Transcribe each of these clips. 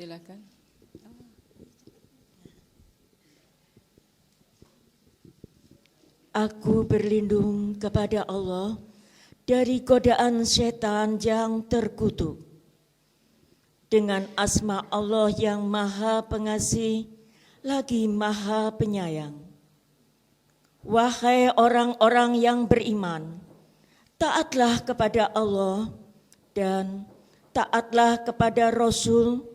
Silakan. Aku berlindung kepada Allah dari godaan setan yang terkutuk. Dengan asma Allah yang Maha Pengasih, lagi Maha Penyayang. Wahai orang-orang yang beriman, taatlah kepada Allah dan taatlah kepada Rasul,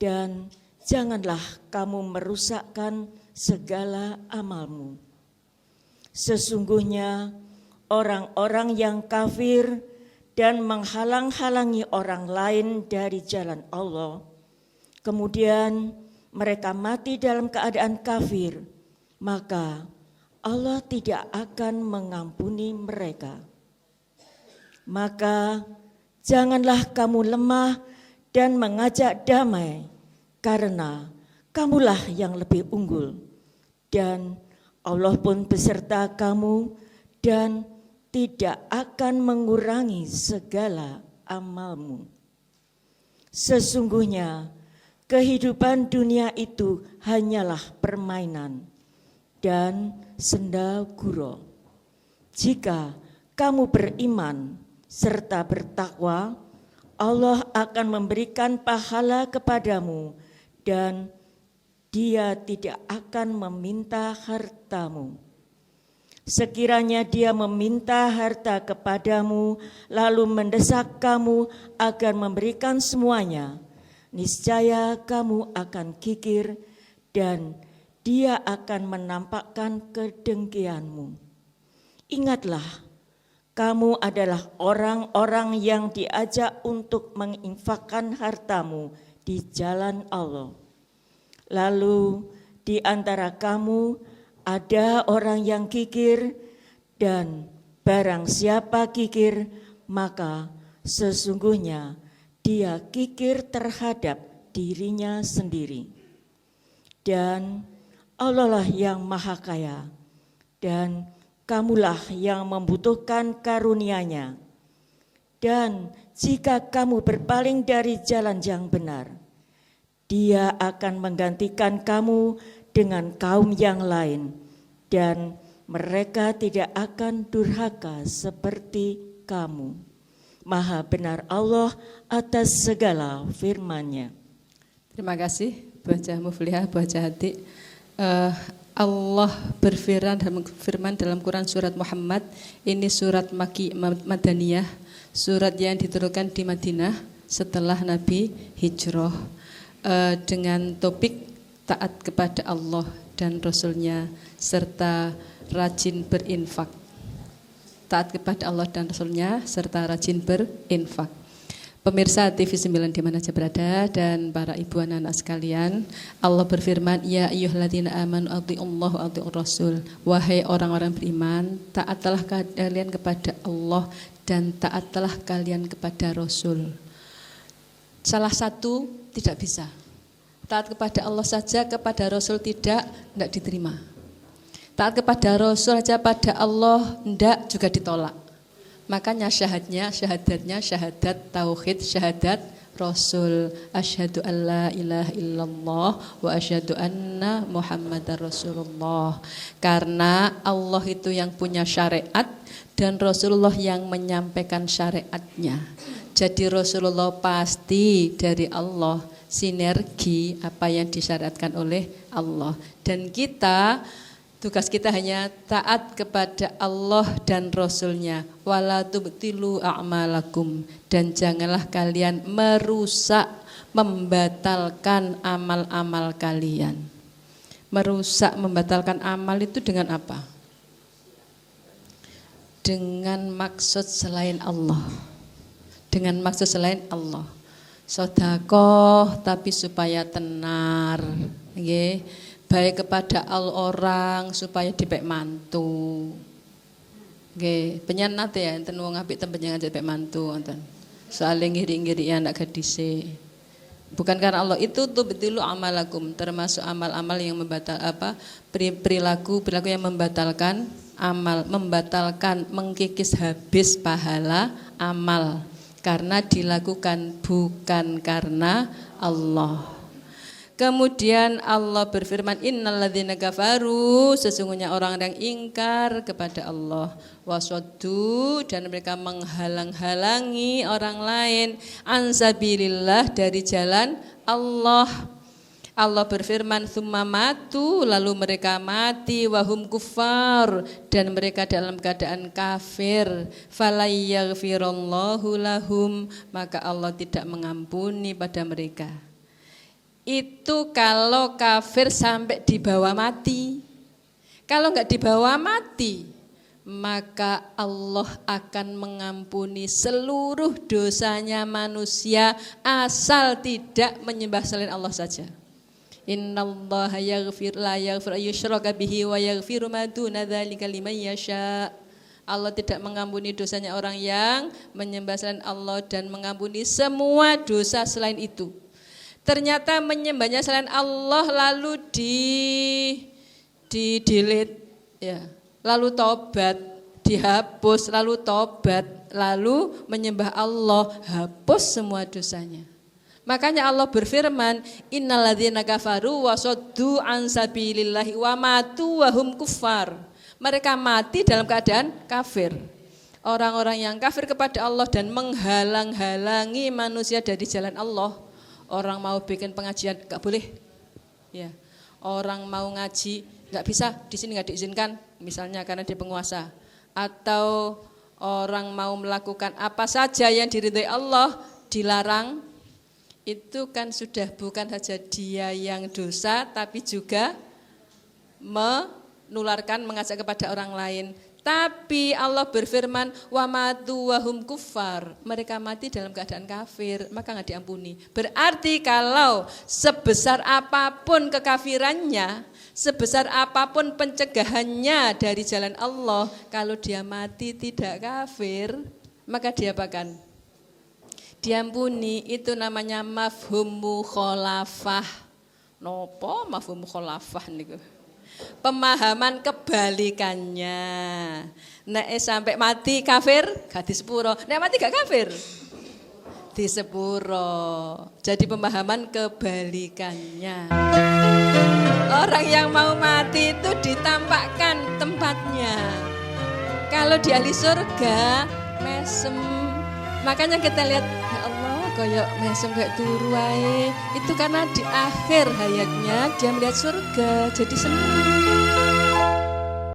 dan janganlah kamu merusakkan segala amalmu. Sesungguhnya orang-orang yang kafir dan menghalang-halangi orang lain dari jalan Allah, kemudian mereka mati dalam keadaan kafir, maka Allah tidak akan mengampuni mereka. Maka janganlah kamu lemah dan mengajak damai, karena kamulah yang lebih unggul, dan Allah pun beserta kamu dan tidak akan mengurangi segala amalmu. Sesungguhnya kehidupan dunia itu hanyalah permainan dan senda gurau. Jika kamu beriman serta bertakwa, Allah akan memberikan pahala kepadamu dan Dia tidak akan meminta hartamu. Sekiranya Dia meminta harta kepadamu, lalu mendesak kamu agar memberikan semuanya, niscaya kamu akan kikir dan Dia akan menampakkan kedengkianmu. Ingatlah, kamu adalah orang-orang yang diajak untuk menginfakkan hartamu di jalan Allah. Lalu di antara kamu ada orang yang kikir, dan barang siapa kikir, maka sesungguhnya dia kikir terhadap dirinya sendiri. Dan Allah lah yang maha kaya, dan kamulah yang membutuhkan karunia-Nya. Dan jika kamu berpaling dari jalan yang benar, Dia akan menggantikan kamu dengan kaum yang lain, dan mereka tidak akan durhaka seperti kamu. Maha benar Allah atas segala firman-Nya. Terima kasih Bu Hajah Muflihah, Bu Hajah Hati. Allah berfirman dalam Quran surat Muhammad, ini surat Madaniyah, surat yang diturunkan di Madinah setelah Nabi hijrah, dengan topik taat kepada Allah dan Rasul-Nya serta rajin berinfak. Taat kepada Allah dan Rasul-Nya serta rajin berinfak. Pemirsa TV 9 di mana saja berada dan para ibu anak-anak sekalian, Allah berfirman, ya ayyuhalladzina amanu athi'ullaha wa athi'ur rasul. Wahai orang-orang beriman, taatlah kalian kepada Allah dan taatlah kalian kepada Rasul. Salah satu tidak bisa. Taat kepada Allah saja, kepada Rasul tidak diterima. Taat kepada Rasul saja, pada Allah tidak, juga ditolak. Makanya syahadatnya syahadat tauhid, syahadat Rasul. Asyhadu an la ilaha illallah wa asyhadu anna Muhammadar Rasulullah. Karena Allah itu yang punya syariat dan Rasulullah yang menyampaikan syariatnya. Jadi Rasulullah pasti dari Allah, sinergi apa yang disyariatkan oleh Allah. Dan kita, tugas kita hanya taat kepada Allah dan Rasul-Nya. Wala tubtilu a'malakum, dan janganlah kalian merusak, membatalkan amal-amal kalian. Merusak, membatalkan amal itu dengan apa? Dengan maksud selain Allah. Dengan maksud selain Allah. Sedekah tapi supaya tenar, nggih. Baik kepada orang supaya dipek mantu. Nggih, penyen nate ya enten wong apik temben ngajak dipek mantu wonten. Soale ngiri-ngiri anak gadise. Bukan karena Allah, itu tuh betul amalakum, termasuk amal-amal yang perilaku yang membatalkan amal, membatalkan, mengkikis habis pahala amal karena dilakukan bukan karena Allah. Kemudian Allah berfirman, innalladzina kafaru, sesungguhnya orang yang ingkar kepada Allah, wasoddu, dan mereka menghalang-halangi orang lain, ansabilillah, dari jalan Allah. Allah berfirman, tsumma matu, lalu mereka mati, wahum kufar, dan mereka dalam keadaan kafir, falayyaghfirallahu lahum, maka Allah tidak mengampuni pada mereka. Itu kalau kafir sampai dibawa mati. Kalau enggak dibawa mati, maka Allah akan mengampuni seluruh dosanya manusia asal tidak menyembah selain Allah saja. Innallaha yaghfir la yaghfir ayyushraka bihi wa yaghfiru ma duna dzalika liman yasha. Allah tidak mengampuni dosanya orang yang menyembah selain Allah dan mengampuni semua dosa selain itu. Ternyata menyembahnya selain Allah lalu di-delete ya. Lalu tobat, dihapus, lalu tobat, lalu menyembah Allah, hapus semua dosanya. Makanya Allah berfirman, innalladzina kafaru wasaddu an sabilillahi wa matu wa hum kuffar. Mereka mati dalam keadaan kafir. Orang-orang yang kafir kepada Allah dan menghalang-halangi manusia dari jalan Allah. Orang mau bikin pengajian enggak boleh. Ya. Orang mau ngaji enggak bisa, di sini enggak diizinkan, misalnya karena dia penguasa. Atau orang mau melakukan apa saja yang diridhai Allah dilarang. Itu kan sudah bukan saja dia yang dosa, tapi juga menularkan, mengajak kepada orang lain. Tapi Allah berfirman, wa matu wa hum kuffar, mereka mati dalam keadaan kafir, maka enggak diampuni. Berarti kalau sebesar apapun kekafirannya, sebesar apapun pencegahannya dari jalan Allah, kalau dia mati tidak kafir, maka diapakan? Diampuni. Itu namanya mafhum mukhalafah. Nopo mafhum mukhalafah niku? Pemahaman kebalikannya. Nek sampai mati kafir gak di sepuro, nek mati gak kafir di sepuro. Jadi pemahaman kebalikannya. Orang yang mau mati itu ditampakkan tempatnya. Kalau di ahli surga mesem. Makanya kita lihat, ya Allah, kayak mesem kayak turu wae. Itu karena di akhir hayatnya dia melihat surga, jadi senang.